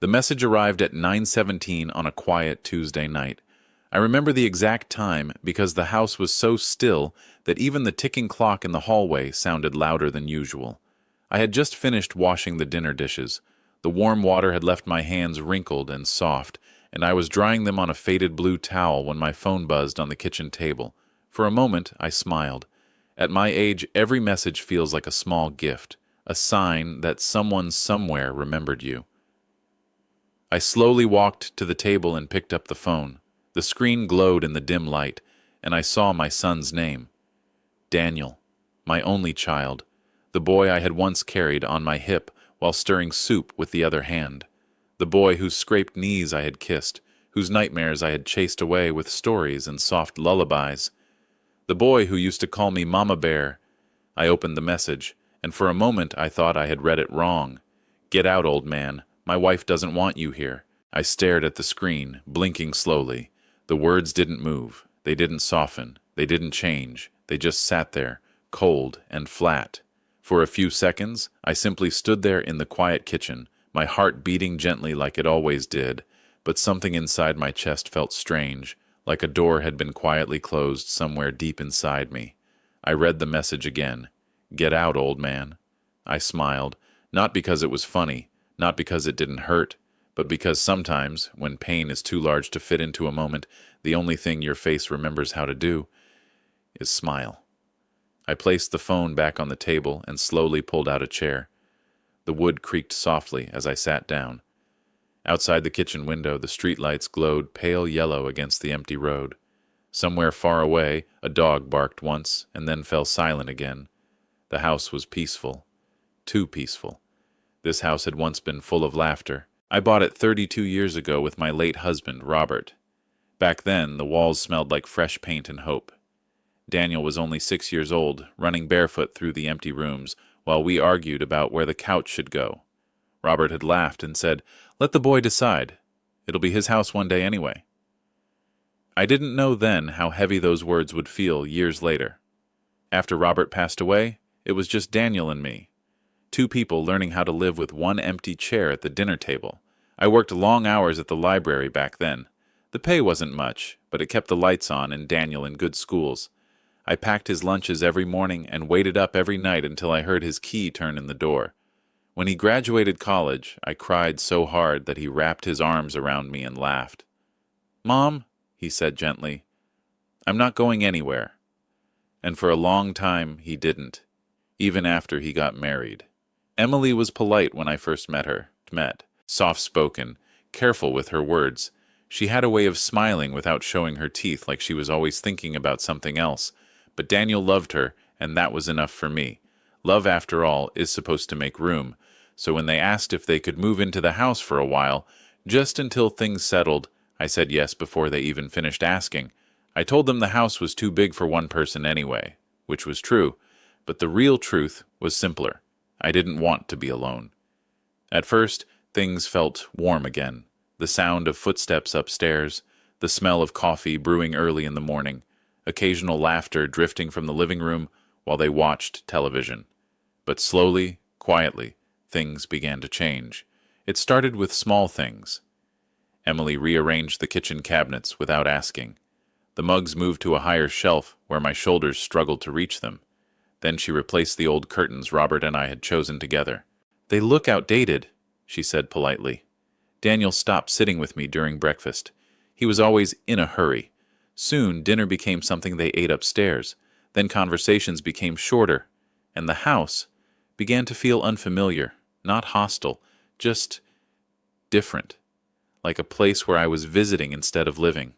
The message arrived at 9:17 on a quiet Tuesday night. I remember the exact time because the house was so still that even the ticking clock in the hallway sounded louder than usual. I had just finished washing the dinner dishes. The warm water had left my hands wrinkled and soft, and I was drying them on a faded blue towel when my phone buzzed on the kitchen table. For a moment, I smiled. At my age, every message feels like a small gift, a sign that someone somewhere remembered you. I slowly walked to the table and picked up the phone. The screen glowed in the dim light, and I saw my son's name. Daniel, my only child, the boy I had once carried on my hip while stirring soup with the other hand, the boy whose scraped knees I had kissed, whose nightmares I had chased away with stories and soft lullabies, the boy who used to call me Mama Bear. I opened the message, and for a moment I thought I had read it wrong. "Get out, old man. My wife doesn't want you here." I stared at the screen, blinking slowly. The words didn't move. They didn't soften. They didn't change. They just sat there, cold and flat. For a few seconds, I simply stood there in the quiet kitchen, my heart beating gently like it always did, but something inside my chest felt strange, like a door had been quietly closed somewhere deep inside me. I read the message again. "Get out, old man." I smiled, not because it was funny, not because it didn't hurt, but because sometimes, when pain is too large to fit into a moment, the only thing your face remembers how to do is smile. I placed the phone back on the table and slowly pulled out a chair. The wood creaked softly as I sat down. Outside the kitchen window, the streetlights glowed pale yellow against the empty road. Somewhere far away, a dog barked once and then fell silent again. The house was peaceful. Too peaceful. This house had once been full of laughter. I bought it 32 years ago with my late husband, Robert. Back then, the walls smelled like fresh paint and hope. Daniel was only 6 years old, running barefoot through the empty rooms, while we argued about where the couch should go. Robert had laughed and said, "Let the boy decide. It'll be his house one day anyway." I didn't know then how heavy those words would feel years later. After Robert passed away, it was just Daniel and me. Two people learning how to live with one empty chair at the dinner table. I worked long hours at the library back then. The pay wasn't much, but it kept the lights on and Daniel in good schools. I packed his lunches every morning and waited up every night until I heard his key turn in the door. When he graduated college, I cried so hard that he wrapped his arms around me and laughed. "Mom," he said gently, "I'm not going anywhere." And for a long time he didn't, even after he got married. Emily was polite when I first met, soft-spoken, careful with her words. She had a way of smiling without showing her teeth like she was always thinking about something else. But Daniel loved her, and that was enough for me. Love, after all, is supposed to make room. So when they asked if they could move into the house for a while, just until things settled, I said yes before they even finished asking. I told them the house was too big for one person anyway, which was true, but the real truth was simpler. I didn't want to be alone. At first, things felt warm again. The sound of footsteps upstairs, the smell of coffee brewing early in the morning, occasional laughter drifting from the living room while they watched television. But slowly, quietly, things began to change. It started with small things. Emily rearranged the kitchen cabinets without asking. The mugs moved to a higher shelf where my shoulders struggled to reach them. Then she replaced the old curtains Robert and I had chosen together. "They look outdated," she said politely. Daniel stopped sitting with me during breakfast. He was always in a hurry. Soon, dinner became something they ate upstairs. Then conversations became shorter, and the house began to feel unfamiliar, not hostile, just different, like a place where I was visiting instead of living.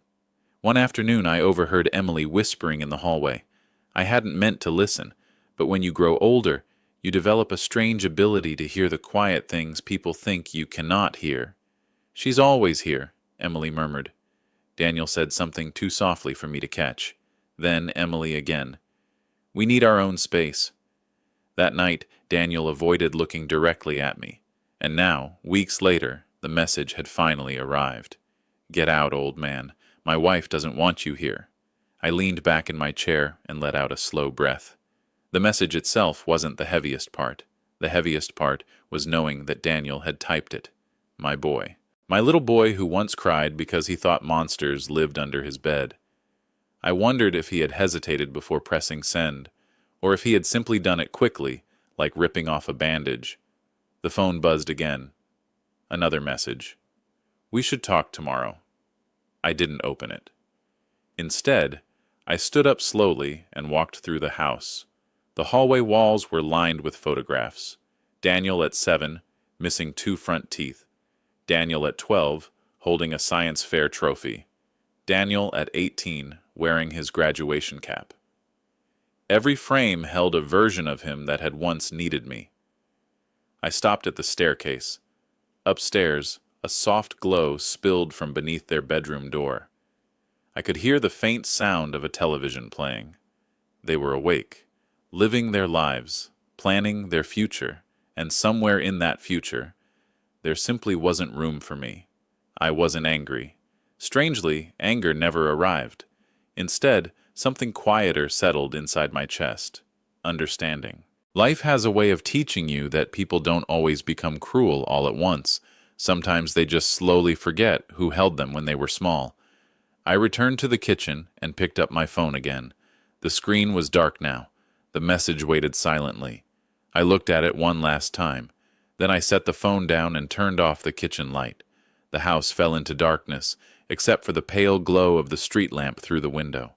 One afternoon, I overheard Emily whispering in the hallway. I hadn't meant to listen, but when you grow older, you develop a strange ability to hear the quiet things people think you cannot hear. "She's always here," Emily murmured. Daniel said something too softly for me to catch. Then Emily again. "We need our own space." That night, Daniel avoided looking directly at me. And now, weeks later, the message had finally arrived. "Get out, old man. My wife doesn't want you here." I leaned back in my chair and let out a slow breath. The message itself wasn't the heaviest part. The heaviest part was knowing that Daniel had typed it. my boy. My little boy who once cried because he thought monsters lived under his bed. I wondered if he had hesitated before pressing send, or if he had simply done it quickly, like ripping off a bandage. The phone buzzed again. Another message. We should talk tomorrow. I didn't open it. Instead, I stood up slowly and walked through the house. The hallway walls were lined with photographs. Daniel at 7, missing 2 front teeth. Daniel at 12, holding a science fair trophy. Daniel at 18, wearing his graduation cap. Every frame held a version of him that had once needed me. I stopped at the staircase. Upstairs, a soft glow spilled from beneath their bedroom door. I could hear the faint sound of a television playing. They were awake, living their lives, planning their future, and somewhere in that future, there simply wasn't room for me. I wasn't angry. Strangely, anger never arrived. Instead, something quieter settled inside my chest. Understanding. Life has a way of teaching you that people don't always become cruel all at once. Sometimes they just slowly forget who held them when they were small. I returned to the kitchen and picked up my phone again. The screen was dark now. The message waited silently. I looked at it one last time. Then I set the phone down and turned off the kitchen light. The house fell into darkness, except for the pale glow of the street lamp through the window.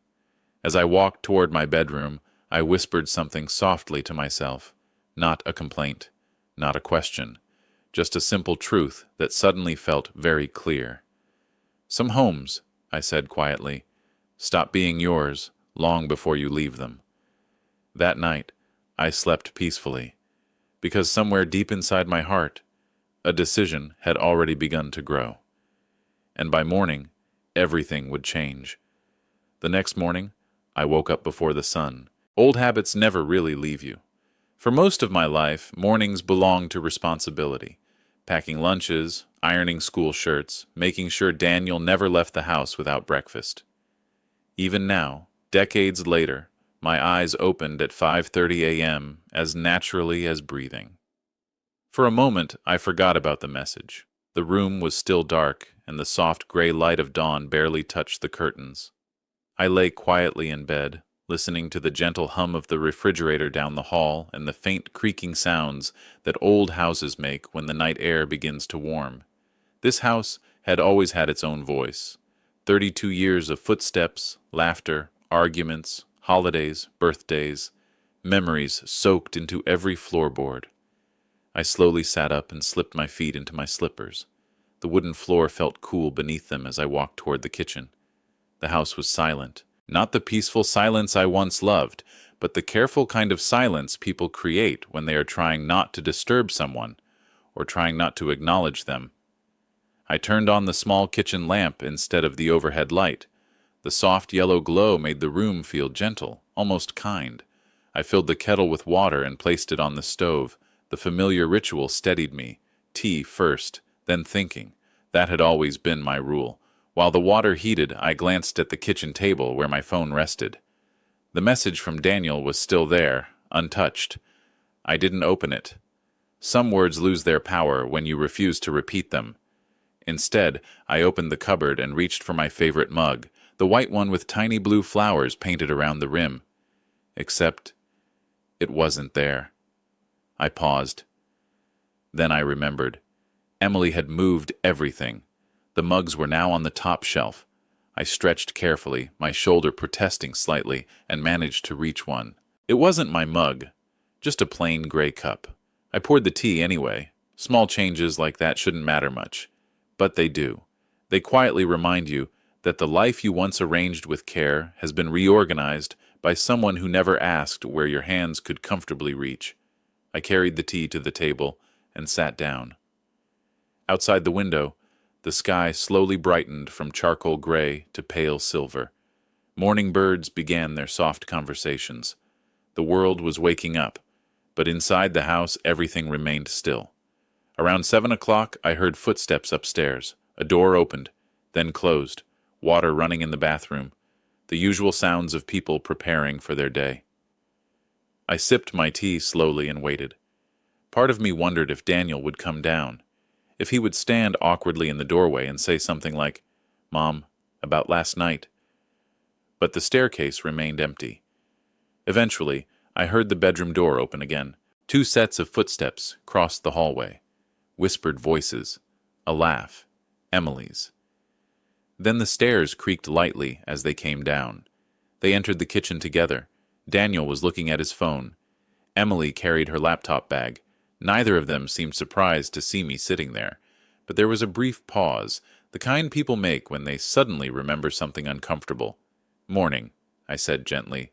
As I walked toward my bedroom, I whispered something softly to myself. Not a complaint, not a question, just a simple truth that suddenly felt very clear. Some homes, I said quietly, stop being yours long before you leave them. That night, I slept peacefully, because somewhere deep inside my heart, a decision had already begun to grow. And by morning, everything would change. The next morning, I woke up before the sun. Old habits never really leave you. For most of my life, mornings belonged to responsibility. Packing lunches, ironing school shirts, making sure Daniel never left the house without breakfast. Even now, decades later, my eyes opened at 5:30 a.m. as naturally as breathing. For a moment, I forgot about the message. The room was still dark, and the soft gray light of dawn barely touched the curtains. I lay quietly in bed, listening to the gentle hum of the refrigerator down the hall and the faint creaking sounds that old houses make when the night air begins to warm. This house had always had its own voice. 32 years of footsteps, laughter, arguments, holidays, birthdays, memories soaked into every floorboard. I slowly sat up and slipped my feet into my slippers. The wooden floor felt cool beneath them as I walked toward the kitchen. The house was silent. Not the peaceful silence I once loved, but the careful kind of silence people create when they are trying not to disturb someone, or trying not to acknowledge them. I turned on the small kitchen lamp instead of the overhead light. The soft yellow glow made the room feel gentle, almost kind. I filled the kettle with water and placed it on the stove. The familiar ritual steadied me. Tea first, then thinking. That had always been my rule. While the water heated, I glanced at the kitchen table where my phone rested. The message from Daniel was still there, untouched. I didn't open it. Some words lose their power when you refuse to repeat them. Instead, I opened the cupboard and reached for my favorite mug, the white one with tiny blue flowers painted around the rim. Except, it wasn't there. I paused. Then I remembered. Emily had moved everything. The mugs were now on the top shelf. I stretched carefully, my shoulder protesting slightly, and managed to reach one. It wasn't my mug, just a plain gray cup. I poured the tea anyway. Small changes like that shouldn't matter much. But they do. They quietly remind you that the life you once arranged with care has been reorganized by someone who never asked where your hands could comfortably reach. I carried the tea to the table and sat down. Outside the window, the sky slowly brightened from charcoal gray to pale silver. Morning birds began their soft conversations. The world was waking up, but inside the house everything remained still. Around 7 o'clock, I heard footsteps upstairs. A door opened, then closed, water running in the bathroom, the usual sounds of people preparing for their day. I sipped my tea slowly and waited. Part of me wondered if Daniel would come down. If he would stand awkwardly in the doorway and say something like, "Mom, about last night." But the staircase remained empty. Eventually, I heard the bedroom door open again. Two sets of footsteps crossed the hallway. Whispered voices. A laugh. Emily's. Then the stairs creaked lightly as they came down. They entered the kitchen together. Daniel was looking at his phone. Emily carried her laptop bag. Neither of them seemed surprised to see me sitting there, but there was a brief pause, the kind people make when they suddenly remember something uncomfortable. "Morning," I said gently.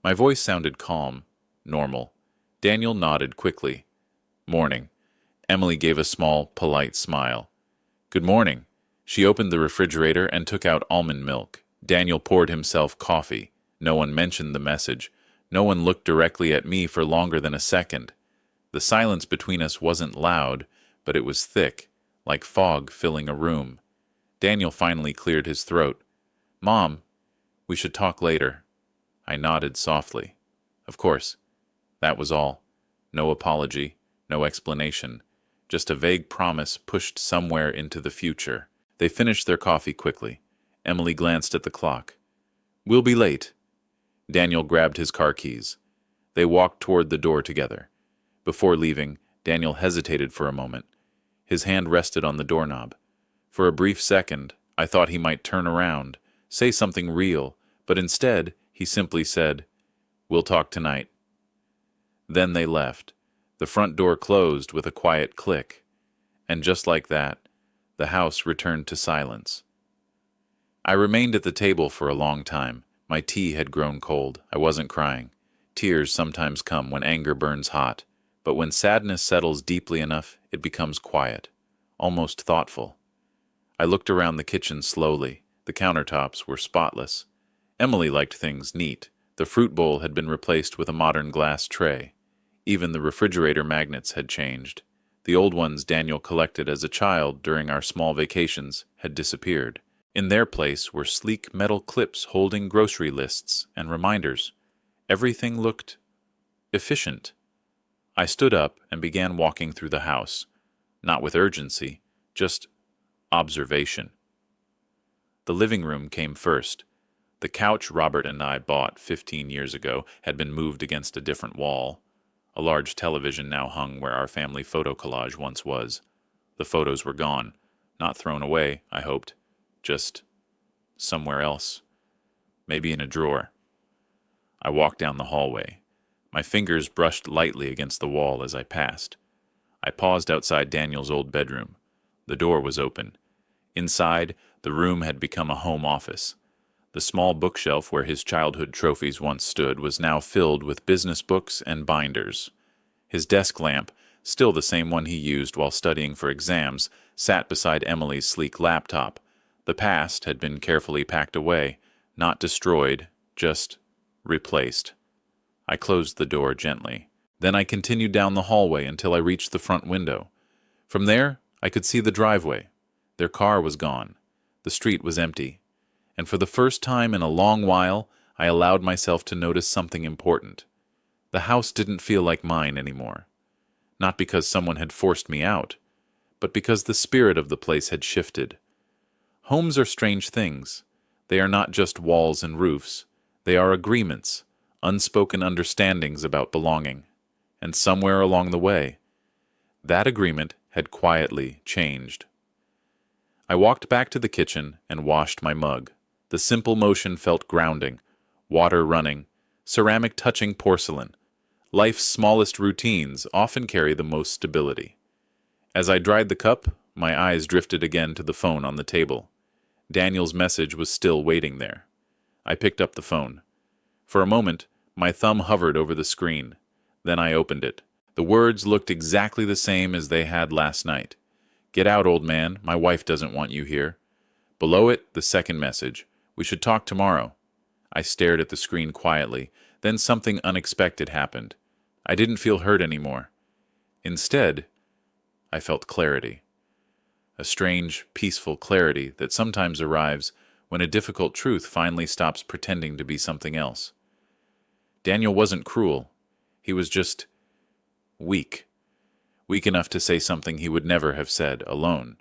My voice sounded calm, normal. Daniel nodded quickly. "Morning." Emily gave a small, polite smile. "Good morning." She opened the refrigerator and took out almond milk. Daniel poured himself coffee. No one mentioned the message. No one looked directly at me for longer than a second. The silence between us wasn't loud, but it was thick, like fog filling a room. Daniel finally cleared his throat. "Mom, we should talk later." I nodded softly. Of course. That was all. No apology, no explanation. Just a vague promise pushed somewhere into the future. They finished their coffee quickly. Emily glanced at the clock. "We'll be late." Daniel grabbed his car keys. They walked toward the door together. Before leaving, Daniel hesitated for a moment. His hand rested on the doorknob. For a brief second, I thought he might turn around, say something real, but instead, he simply said, "We'll talk tonight." Then they left. The front door closed with a quiet click. And just like that, the house returned to silence. I remained at the table for a long time. My tea had grown cold. I wasn't crying. Tears sometimes come when anger burns hot. But when sadness settles deeply enough, it becomes quiet, almost thoughtful. I looked around the kitchen slowly. The countertops were spotless. Emily liked things neat. The fruit bowl had been replaced with a modern glass tray. Even the refrigerator magnets had changed. The old ones Daniel collected as a child during our small vacations had disappeared. In their place were sleek metal clips holding grocery lists and reminders. Everything looked efficient. I stood up and began walking through the house, not with urgency, just observation. The living room came first. The couch Robert and I bought 15 years ago had been moved against a different wall. A large television now hung where our family photo collage once was. The photos were gone, not thrown away, I hoped, just somewhere else, maybe in a drawer. I walked down the hallway. My fingers brushed lightly against the wall as I passed. I paused outside Daniel's old bedroom. The door was open. Inside, the room had become a home office. The small bookshelf where his childhood trophies once stood was now filled with business books and binders. His desk lamp, still the same one he used while studying for exams, sat beside Emily's sleek laptop. The past had been carefully packed away, not destroyed, just replaced. I closed the door gently. Then I continued down the hallway until I reached the front window. From there, I could see the driveway. Their car was gone. The street was empty. And for the first time in a long while, I allowed myself to notice something important. The house didn't feel like mine anymore. Not because someone had forced me out, but because the spirit of the place had shifted. Homes are strange things. They are not just walls and roofs. They are agreements, unspoken understandings about belonging. And somewhere along the way, that agreement had quietly changed. I walked back to the kitchen and washed my mug. The simple motion felt grounding. Water running, ceramic touching porcelain. Life's smallest routines often carry the most stability. As I dried the cup, my eyes drifted again to the phone on the table. Daniel's message was still waiting there. I picked up the phone. For a moment, my thumb hovered over the screen. Then I opened it. The words looked exactly the same as they had last night. "Get out, old man. My wife doesn't want you here." Below it, the second message. "We should talk tomorrow." I stared at the screen quietly. Then something unexpected happened. I didn't feel hurt anymore. Instead, I felt clarity. A strange, peaceful clarity that sometimes arrives when a difficult truth finally stops pretending to be something else. Daniel wasn't cruel. He was just weak. weak enough to say something he would never have said alone,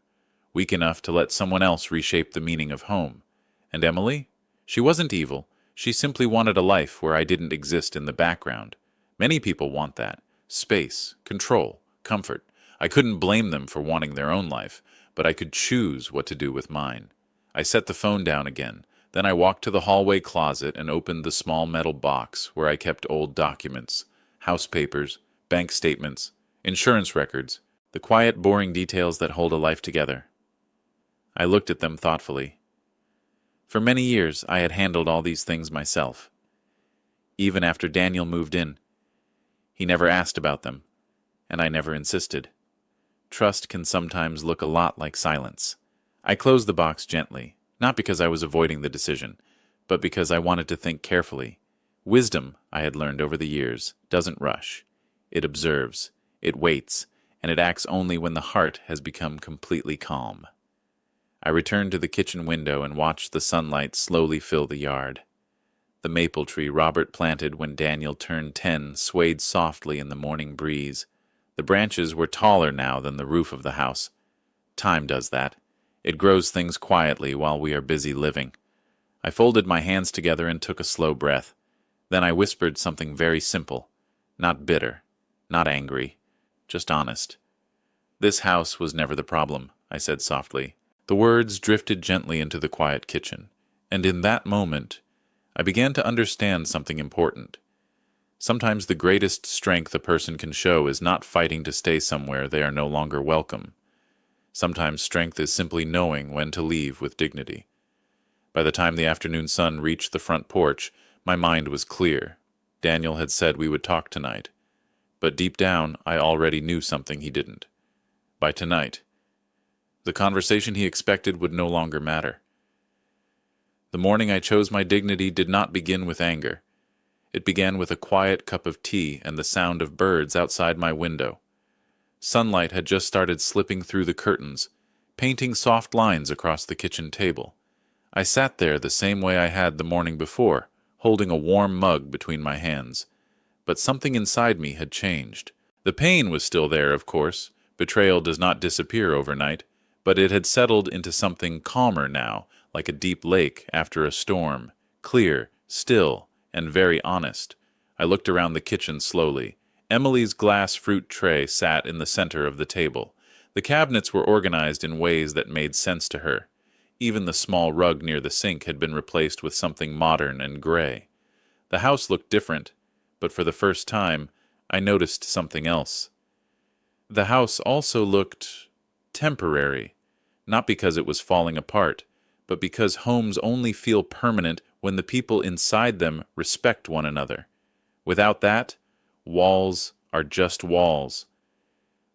weak enough to let someone else reshape the meaning of home. And Emily? She wasn't evil. She simply wanted a life where I didn't exist in the background. Many people want that. Space, control, comfort. I couldn't blame them for wanting their own life, but I could choose what to do with mine. I set the phone down again. Then I walked to the hallway closet and opened the small metal box where I kept old documents, house papers, bank statements, insurance records, the quiet, boring details that hold a life together. I looked at them thoughtfully. For many years, I had handled all these things myself. Even after Daniel moved in, he never asked about them, and I never insisted. Trust can sometimes look a lot like silence. I closed the box gently, not because I was avoiding the decision, but because I wanted to think carefully. Wisdom, I had learned over the years, doesn't rush. It observes, it waits, and it acts only when the heart has become completely calm. I returned to the kitchen window and watched the sunlight slowly fill the yard. The maple tree Robert planted when Daniel turned 10 swayed softly in the morning breeze. The branches were taller now than the roof of the house. Time does that. It grows things quietly while we are busy living. I folded my hands together and took a slow breath. Then I whispered something very simple. Not bitter, not angry, just honest. This house was never the problem, I said softly. The words drifted gently into the quiet kitchen, and in that moment, I began to understand something important. Sometimes the greatest strength a person can show is not fighting to stay somewhere they are no longer welcome. Sometimes strength is simply knowing when to leave with dignity. By the time the afternoon sun reached the front porch, my mind was clear. Daniel had said we would talk tonight, but deep down I already knew something he didn't. By tonight, the conversation he expected would no longer matter. The morning I chose my dignity did not begin with anger. It began with a quiet cup of tea and the sound of birds outside my window. Sunlight had just started slipping through the curtains, painting soft lines across the kitchen table. I sat there the same way I had the morning before, holding a warm mug between my hands. But something inside me had changed. The pain was still there, of course. Betrayal does not disappear overnight, but it had settled into something calmer now, like a deep lake after a storm, clear, still, and very honest. I looked around the kitchen slowly. Emily's glass fruit tray sat in the center of the table. The cabinets were organized in ways that made sense to her. Even the small rug near the sink had been replaced with something modern and gray. The house looked different, but for the first time, I noticed something else. The house also looked temporary, not because it was falling apart, but because homes only feel permanent when the people inside them respect one another. Without that, walls are just walls.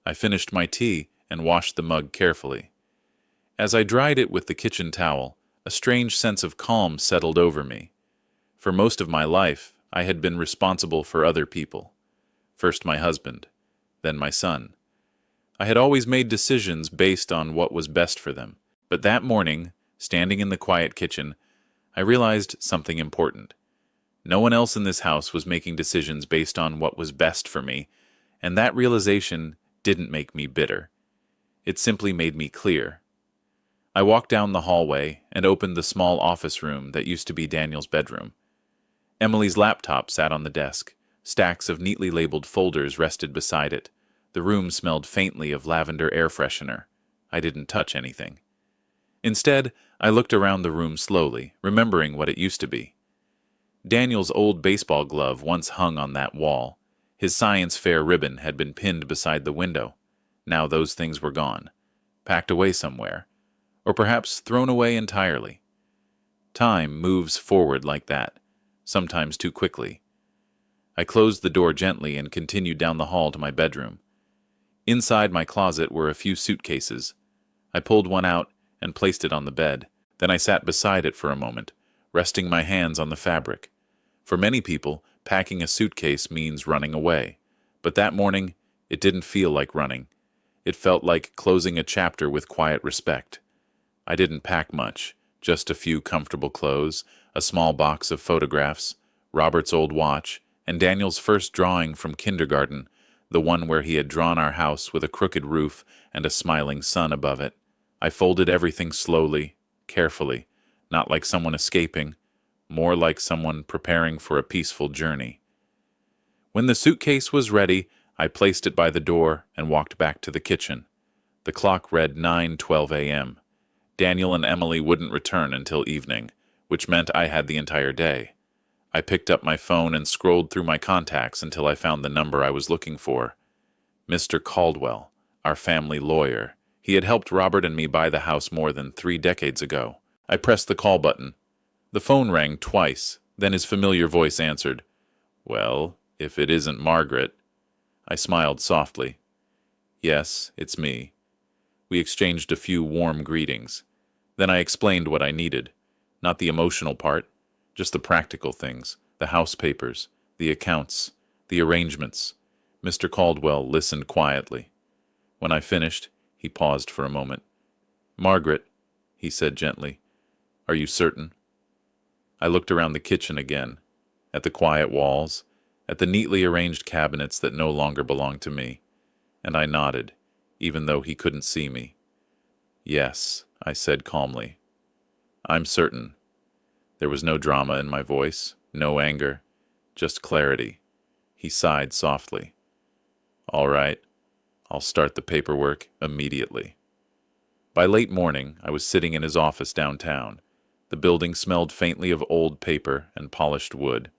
I finished my tea and washed the mug carefully. As I dried it with the kitchen towel, a strange sense of calm settled over me. For most of my life, I had been responsible for other people. First my husband, then my son. I had always made decisions based on what was best for them. But that morning, standing in the quiet kitchen, I realized something important. No one else in this house was making decisions based on what was best for me, and that realization didn't make me bitter. It simply made me clear. I walked down the hallway and opened the small office room that used to be Daniel's bedroom. Emily's laptop sat on the desk. Stacks of neatly labeled folders rested beside it. The room smelled faintly of lavender air freshener. I didn't touch anything. Instead, I looked around the room slowly, remembering what it used to be. Daniel's old baseball glove once hung on that wall. His science fair ribbon had been pinned beside the window. Now those things were gone, packed away somewhere, or perhaps thrown away entirely. Time moves forward like that, sometimes too quickly. I closed the door gently and continued down the hall to my bedroom. Inside my closet were a few suitcases. I pulled one out and placed it on the bed. Then I sat beside it for a moment, resting my hands on the fabric. For many people, packing a suitcase means running away. But that morning, it didn't feel like running. It felt like closing a chapter with quiet respect. I didn't pack much, just a few comfortable clothes, a small box of photographs, Robert's old watch, and Daniel's first drawing from kindergarten, the one where he had drawn our house with a crooked roof and a smiling sun above it. I folded everything slowly, carefully, not like someone escaping, more like someone preparing for a peaceful journey. When the suitcase was ready, I placed it by the door and walked back to the kitchen. The clock read 9:12 a.m. Daniel and Emily wouldn't return until evening, which meant I had the entire day. I picked up my phone and scrolled through my contacts until I found the number I was looking for. Mr. Caldwell, our family lawyer. He had helped Robert and me buy the house more than 3 decades ago. I pressed the call button. The phone rang twice, then his familiar voice answered. "Well, if it isn't Margaret." I smiled softly. "Yes, it's me." We exchanged a few warm greetings. Then I explained what I needed. Not the emotional part, just the practical things, the house papers, the accounts, the arrangements. Mr. Caldwell listened quietly. When I finished, he paused for a moment. "Margaret," he said gently, "are you certain?" I looked around the kitchen again, at the quiet walls, at the neatly arranged cabinets that no longer belonged to me, and I nodded, even though he couldn't see me. "Yes," I said calmly. "I'm certain." There was no drama in my voice, no anger, just clarity. He sighed softly. "All right, I'll start the paperwork immediately." By late morning, I was sitting in his office downtown. The building smelled faintly of old paper and polished wood.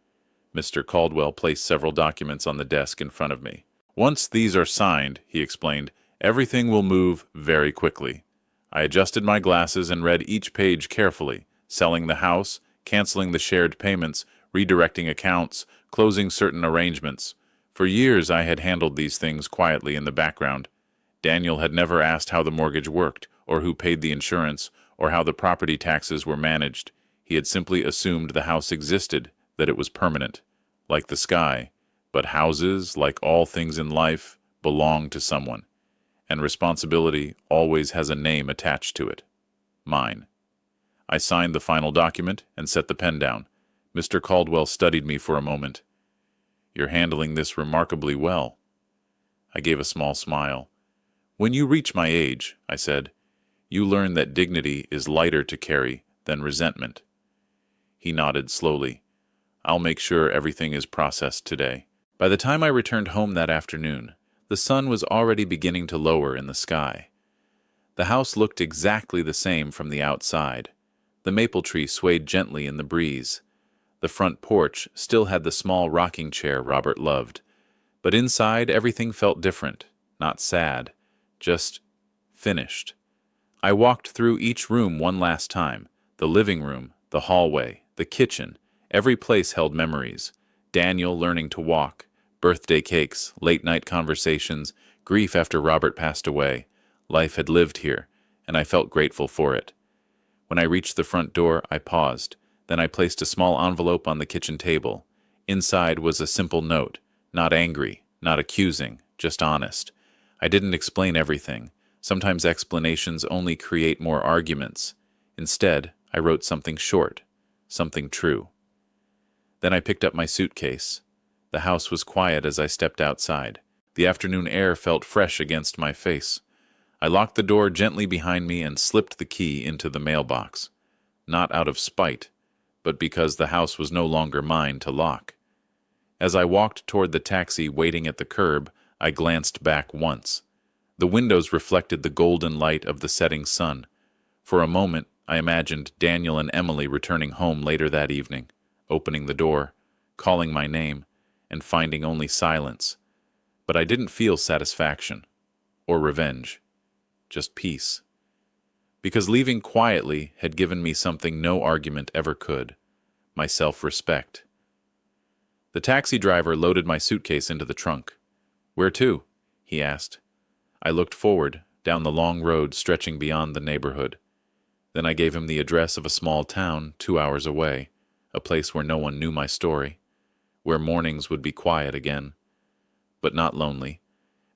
Mr. Caldwell placed several documents on the desk in front of me. "Once these are signed," he explained, "everything will move very quickly." I adjusted my glasses and read each page carefully, selling the house, canceling the shared payments, redirecting accounts, closing certain arrangements. For years I had handled these things quietly in the background. Daniel had never asked how the mortgage worked, or who paid the insurance, or how the property taxes were managed. He had simply assumed the house existed, that it was permanent, like the sky. But houses, like all things in life, belong to someone, and responsibility always has a name attached to it. Mine. I signed the final document and set the pen down. Mr. Caldwell studied me for a moment. "You're handling this remarkably well." I gave a small smile. "When you reach my age," I said, "you learn that dignity is lighter to carry than resentment." He nodded slowly. "I'll make sure everything is processed today." By the time I returned home that afternoon, the sun was already beginning to lower in the sky. The house looked exactly the same from the outside. The maple tree swayed gently in the breeze. The front porch still had the small rocking chair Robert loved. But inside, everything felt different, not sad, just finished. I walked through each room one last time, the living room, the hallway, the kitchen. Every place held memories. Daniel learning to walk, birthday cakes, late-night conversations, grief after Robert passed away. Life had lived here, and I felt grateful for it. When I reached the front door, I paused. Then I placed a small envelope on the kitchen table. Inside was a simple note, not angry, not accusing, just honest. I didn't explain everything. Sometimes explanations only create more arguments. Instead, I wrote something short, something true. Then I picked up my suitcase. The house was quiet as I stepped outside. The afternoon air felt fresh against my face. I locked the door gently behind me and slipped the key into the mailbox. Not out of spite, but because the house was no longer mine to lock. As I walked toward the taxi waiting at the curb, I glanced back once. The windows reflected the golden light of the setting sun. For a moment, I imagined Daniel and Emily returning home later that evening, opening the door, calling my name, and finding only silence. But I didn't feel satisfaction or revenge, just peace. Because leaving quietly had given me something no argument ever could, my self-respect. The taxi driver loaded my suitcase into the trunk. "Where to?" he asked. I looked forward, down the long road stretching beyond the neighborhood. Then I gave him the address of a small town 2 hours away, a place where no one knew my story, where mornings would be quiet again, but not lonely.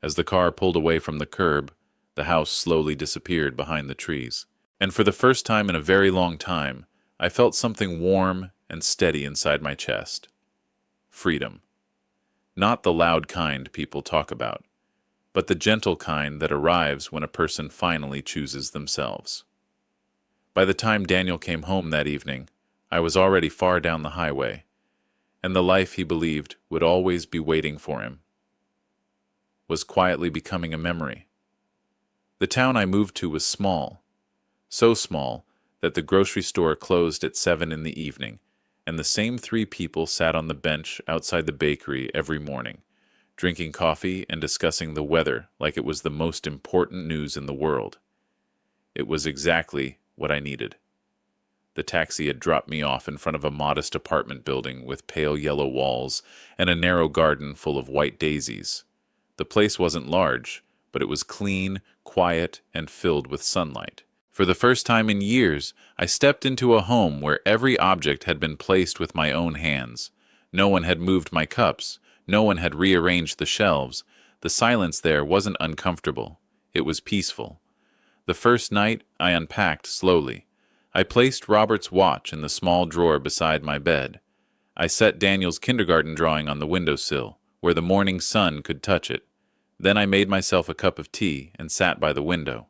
As the car pulled away from the curb, the house slowly disappeared behind the trees. And for the first time in a very long time, I felt something warm and steady inside my chest. Freedom. Not the loud kind people talk about, but the gentle kind that arrives when a person finally chooses themselves. By the time Daniel came home that evening, I was already far down the highway, and the life he believed would always be waiting for him was quietly becoming a memory. The town I moved to was small, so small that the grocery store closed at 7 in the evening, and the same three people sat on the bench outside the bakery every morning, drinking coffee and discussing the weather like it was the most important news in the world. It was exactly what I needed. The taxi had dropped me off in front of a modest apartment building with pale yellow walls and a narrow garden full of white daisies. The place wasn't large, but it was clean, quiet, and filled with sunlight. For the first time in years, I stepped into a home where every object had been placed with my own hands. No one had moved my cups. No one had rearranged the shelves. The silence there wasn't uncomfortable. It was peaceful. The first night, I unpacked slowly. I placed Robert's watch in the small drawer beside my bed. I set Daniel's kindergarten drawing on the windowsill, where the morning sun could touch it. Then I made myself a cup of tea and sat by the window.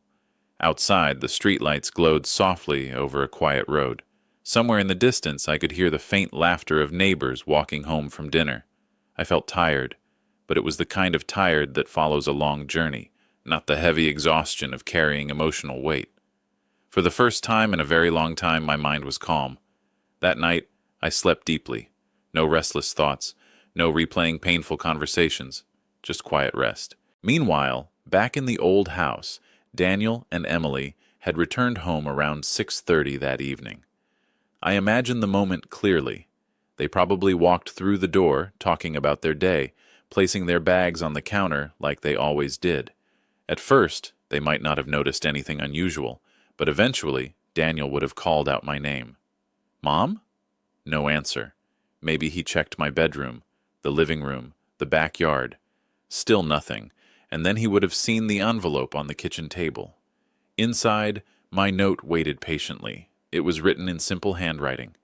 Outside, the streetlights glowed softly over a quiet road. Somewhere in the distance, I could hear the faint laughter of neighbors walking home from dinner. I felt tired, but it was the kind of tired that follows a long journey, not the heavy exhaustion of carrying emotional weight. For the first time in a very long time, my mind was calm. That night, I slept deeply. No restless thoughts, no replaying painful conversations, just quiet rest. Meanwhile, back in the old house, Daniel and Emily had returned home around 6:30 that evening. I imagine the moment clearly. They probably walked through the door, talking about their day, placing their bags on the counter like they always did. At first, they might not have noticed anything unusual, but eventually, Daniel would have called out my name. "Mom?" No answer. Maybe he checked my bedroom, the living room, the backyard. Still nothing, and then he would have seen the envelope on the kitchen table. Inside, my note waited patiently. It was written in simple handwriting.